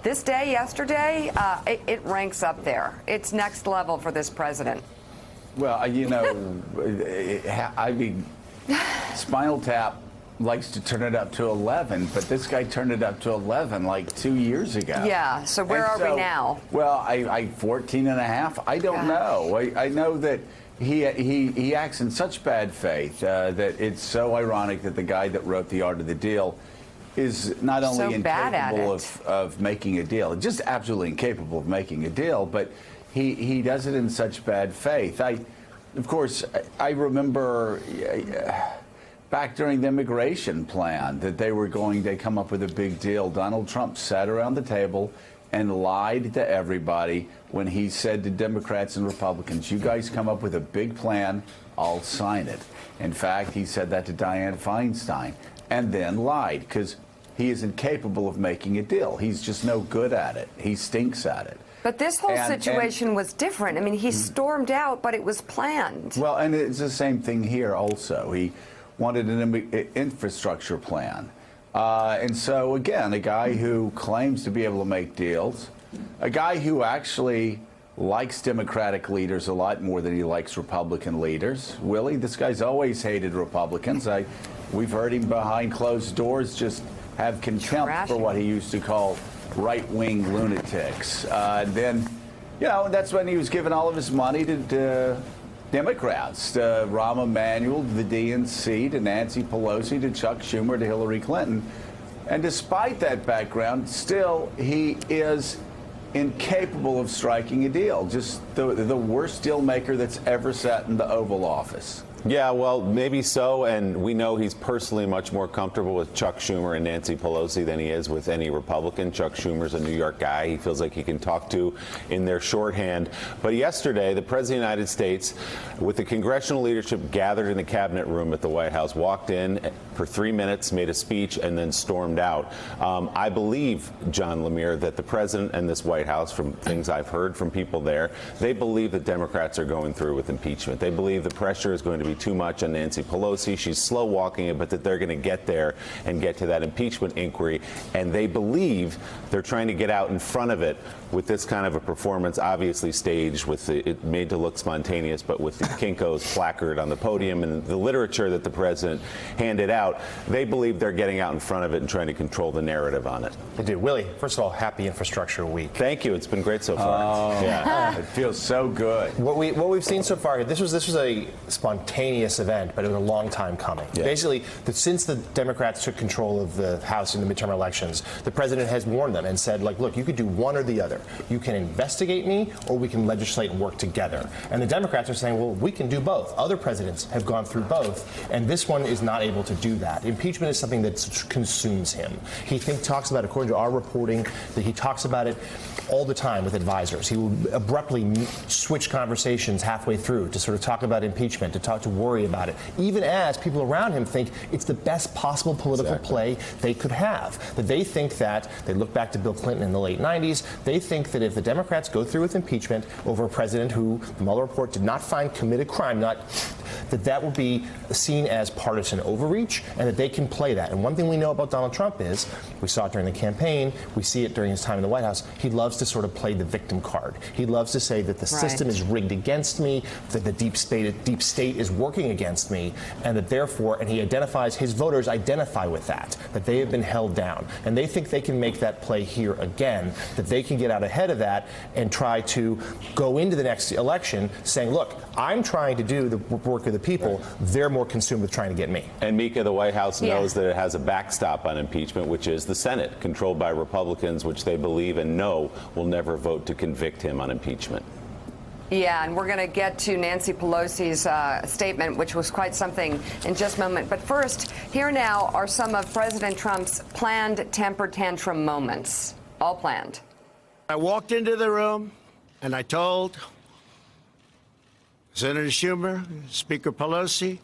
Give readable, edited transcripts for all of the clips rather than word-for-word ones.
This day, yesterday, it ranks up there. It's next level for this president. Well, I mean, Spinal Tap likes to turn it up to 11, but this guy turned it up to 11 like 2 years ago. Yeah, so where are we now? Well, I 14 and a half. I don't know. I know that he acts in such bad faith that it's so ironic that the guy that wrote The Art of the Deal is not only incapable of making a deal, just absolutely incapable of making a deal, but he does it in such bad faith. Of course, I remember back during the immigration plan that they come up with a big deal. Donald Trump sat around the table and lied to everybody when he said to Democrats and Republicans, you guys come up with a big plan, I'll sign it. In fact, he said that to Dianne Feinstein and then lied because he is incapable of making a deal. He's just no good at it. He stinks at it. But this whole situation was different. I mean, he stormed out, but it was planned. Well, and it's the same thing here also. He wanted an infrastructure plan. And so, again, a guy who claims to be able to make deals, a guy who actually likes Democratic leaders a lot more than he likes Republican leaders. Willie, this guy's always hated Republicans. We've heard him behind closed doors just have contempt for what he used to call right-wing lunatics. Then, that's when he was giving all of his money to Democrats, to Rahm Emanuel, to the DNC, to Nancy Pelosi, to Chuck Schumer, to Hillary Clinton. And despite that background, still he is incapable of striking a deal. Just the worst deal maker that's ever sat in the Oval Office. Yeah, well, maybe so, and we know he's personally much more comfortable with Chuck Schumer and Nancy Pelosi than he is with any Republican. Chuck Schumer's a New York guy he feels like he can talk to in their shorthand. But yesterday, the President of the United States, with the congressional leadership gathered in the cabinet room at the White House, walked in for 3 minutes, made a speech, and then stormed out. I believe, John Lemire, that the President and this White House, from things I've heard from people there, they believe that Democrats are going through with impeachment. They believe the pressure is going to be too much on Nancy Pelosi. She's slow walking it, but that they're going to get there and get to that impeachment inquiry. And they believe they're trying to get out in front of it with this kind of a performance, obviously staged, with it made to look spontaneous, but with the Kinko's placard on the podium and the literature that the president handed out. They believe they're getting out in front of it and trying to control the narrative on it. They do. Willie, first of all, happy Infrastructure Week. Thank you. It's been great so far. Oh, yeah. It feels so good. What we've seen so far, this was a spontaneous event, but it was a long time coming. Yeah. Basically, since the Democrats took control of the House in the midterm elections, the president has warned them and said, like, look, you could do one or the other. You can investigate me, or we can legislate and work together. And the Democrats are saying, well, we can do both. Other presidents have gone through both, and this one is not able to do that. Impeachment is something that consumes him. He talks about, according to our reporting, that he talks about it all the time with advisors. He will abruptly switch conversations halfway through to sort of talk about impeachment, to worry about it, even as people around him think it's the best possible political play they could have. That they think that, they look back to Bill Clinton in the late 90s, they think that if the Democrats go through with impeachment over a president who the Mueller report did not find committed crime, that will be seen as partisan overreach, and that they can play that. And one thing we know about Donald Trump is, we saw it during the campaign, we see it during his time in the White House, he loves to sort of play the victim card. He loves to say that the system is rigged against me, that the deep state is working against me, and that therefore, and he identifies, his voters identify with that they have been held down. And they think they can make that play here again, that they can get out ahead of that and try to go into the next election saying, look, I'm trying to do the work of the people. They're more consumed with trying to get me. And Mika, the White House knows that it has a backstop on impeachment, which is the Senate, controlled by Republicans, which they believe and know will never vote to convict him on impeachment. Yeah, and we're going to get to Nancy Pelosi's statement, which was quite something, in just a moment. But first, here now are some of President Trump's planned temper tantrum moments. All planned. I walked into the room and I told Senator Schumer, Speaker Pelosi,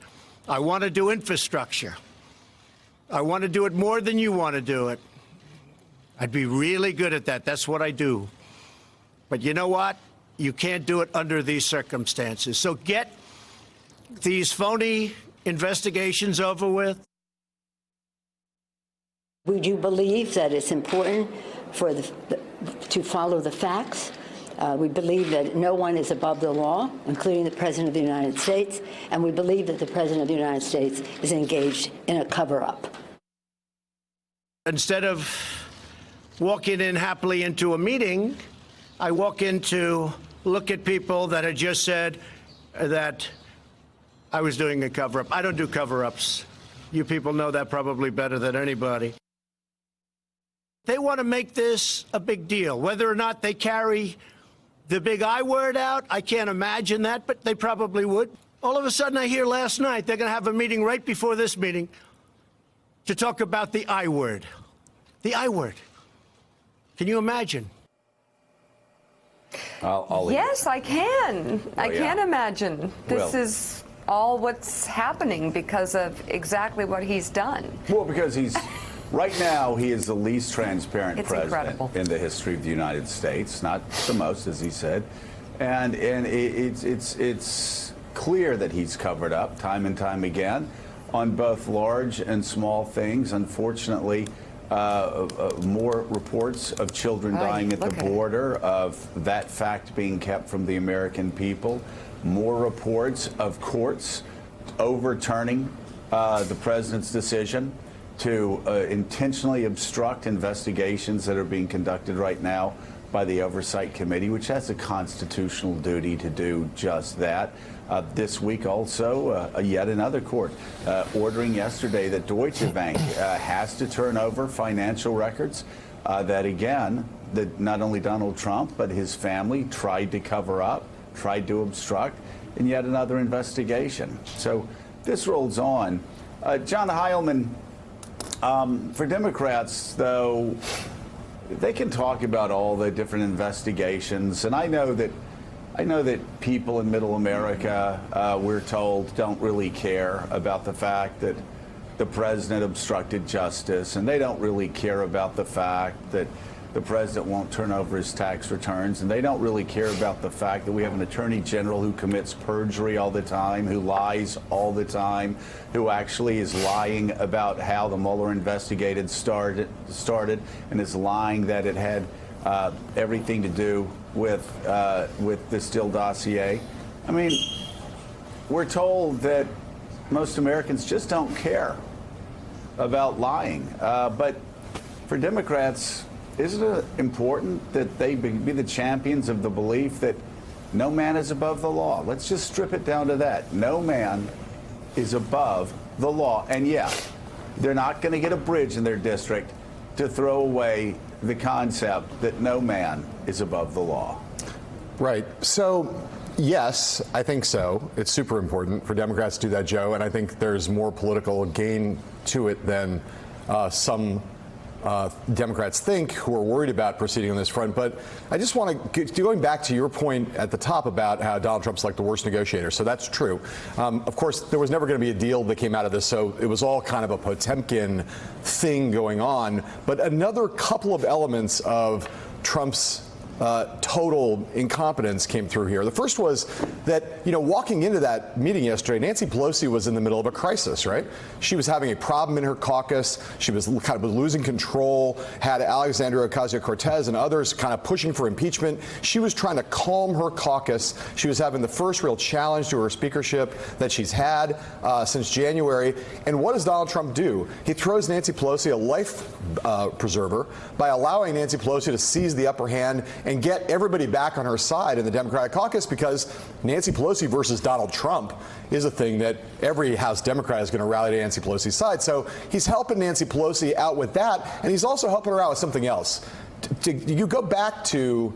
I want to do infrastructure. I want to do it more than you want to do it. I'd be really good at that. That's what I do. But you know what? You can't do it under these circumstances. So get these phony investigations over with. We do believe that it's important to follow the facts. We believe that no one is above the law, including the President of the United States, and we believe that the President of the United States is engaged in a cover-up. Instead of walking in happily into a meeting, I walk in to look at people that had just said that I was doing a cover-up. I don't do cover-ups. You people know that probably better than anybody. They want to make this a big deal. Whether or not they carry the big I word out, I can't imagine that, but they probably would. All of a sudden, I hear last night they're going to have a meeting right before this meeting to talk about the I word. The I word. Can you imagine? Yes, I can. I can imagine. This is all what's happening because of exactly what he's done. Well, because he's right now he is the least transparent It's president incredible. in the history of the United States, not the most, as he said, and it's clear that he's covered up time and time again on both large and small things. Unfortunately, more reports of children dying at the border, of that fact being kept from the American people. More reports of courts overturning the president's decision to intentionally obstruct investigations that are being conducted right now by the Oversight Committee, which has a constitutional duty to do just that. This week also, yet another court ordering yesterday that Deutsche Bank has to turn over financial records that, again, that not only Donald Trump but his family tried to cover up, tried to obstruct, and yet another investigation. So this rolls on. John Heilman, for Democrats, though, they can talk about all the different investigations, and I know that people in Middle America, we're told, don't really care about the fact that the president obstructed justice, and they don't really care about the fact that the president won't turn over his tax returns, and they don't really care about the fact that we have an attorney general who commits perjury all the time, who lies all the time, who actually is lying about how the Mueller investigation started, and is lying that it had everything to do with the Steele dossier. I mean, we're told that most Americans just don't care about lying. But for Democrats, isn't it important that they be the champions of the belief that no man is above the law? Let's just strip it down to that. No man is above the law. And yeah, they're not going to get a bridge in their district to throw away the concept that no man is above the law. Right. So, yes, I think so. It's super important for Democrats to do that, Joe, and I think there's more political gain to it than some Democrats think, who are worried about proceeding on this front. But I just want to, going back to your point at the top about how Donald Trump's like the worst negotiator. So that's true. Of course, there was never going to be a deal that came out of this, so it was all kind of a Potemkin thing going on. But another couple of elements of Trump's total incompetence came through here. The first was that, walking into that meeting yesterday, Nancy Pelosi was in the middle of a crisis, right? She was having a problem in her caucus. She was kind of losing control, had Alexandria Ocasio-Cortez and others kind of pushing for impeachment. She was trying to calm her caucus. She was having the first real challenge to her speakership that she's had since January. And what does Donald Trump do? He throws Nancy Pelosi a life preserver by allowing Nancy Pelosi to seize the upper hand and get everybody back on her side in the Democratic caucus, because Nancy Pelosi versus Donald Trump is a thing that every House Democrat is going to rally to Nancy Pelosi's side. So he's helping Nancy Pelosi out with that, and he's also helping her out with something else. You go back to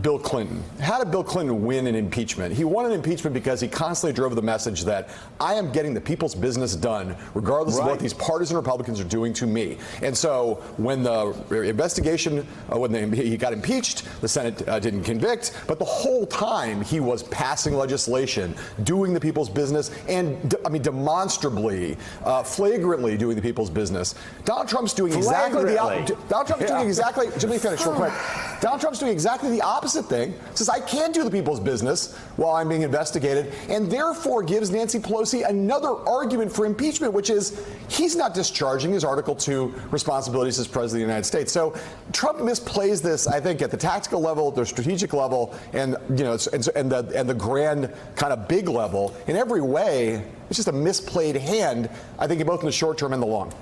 Bill Clinton. How did Bill Clinton win an impeachment? He won an impeachment because he constantly drove the message that I am getting the people's business done, regardless of what these partisan Republicans are doing to me. And so when the investigation, when he got impeached, the Senate didn't convict, but the whole time he was passing legislation, doing the people's business, and demonstrably, flagrantly doing the people's business. Donald Trump's doing exactly the opposite. Donald Trump's doing exactly, let me finish real quick. Donald Trump's doing exactly the opposite thing. Says, I can't do the people's business while I'm being investigated, and therefore gives Nancy Pelosi another argument for impeachment, which is he's not discharging his Article 2 responsibilities as President of the United States. So Trump misplays this, I think, at the tactical level, the strategic level, and the grand kind of big level. In every way, it's just a misplayed hand, I think, both in the short term and the long.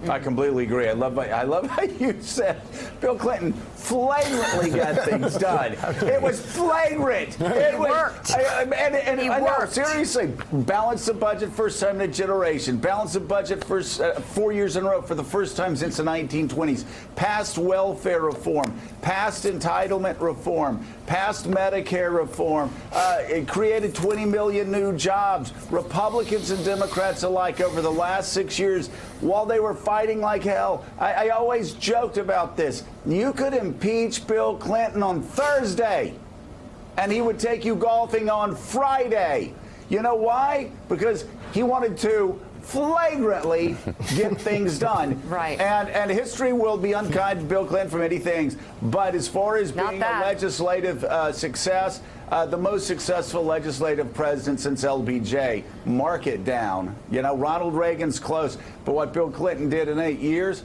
I completely agree. I love how you said Bill Clinton flagrantly got things done. It was flagrant. It worked. He worked. No, seriously, balance the budget first time in a generation. Balance the budget for 4 years in a row for the first time since the 1920s. Passed welfare reform. Passed entitlement reform. Passed Medicare reform. It created 20 million new jobs. Republicans and Democrats alike over the last 6 years, while they were fighting like hell. I always joked about this. You could impeach Bill Clinton on Thursday, and he would take you golfing on Friday. You know why? Because he wanted to flagrantly get things done. Right. And history will be unkind to Bill Clinton for many things. But as far as being a legislative success, the most successful legislative president since LBJ, mark it down. You know, Ronald Reagan's close, but what Bill Clinton did in 8 years,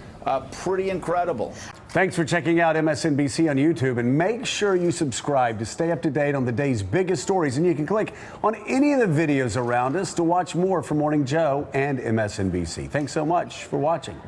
pretty incredible. Thanks for checking out MSNBC on YouTube, and make sure you subscribe to stay up to date on the day's biggest stories. And you can click on any of the videos around us to watch more from Morning Joe and MSNBC. Thanks so much for watching.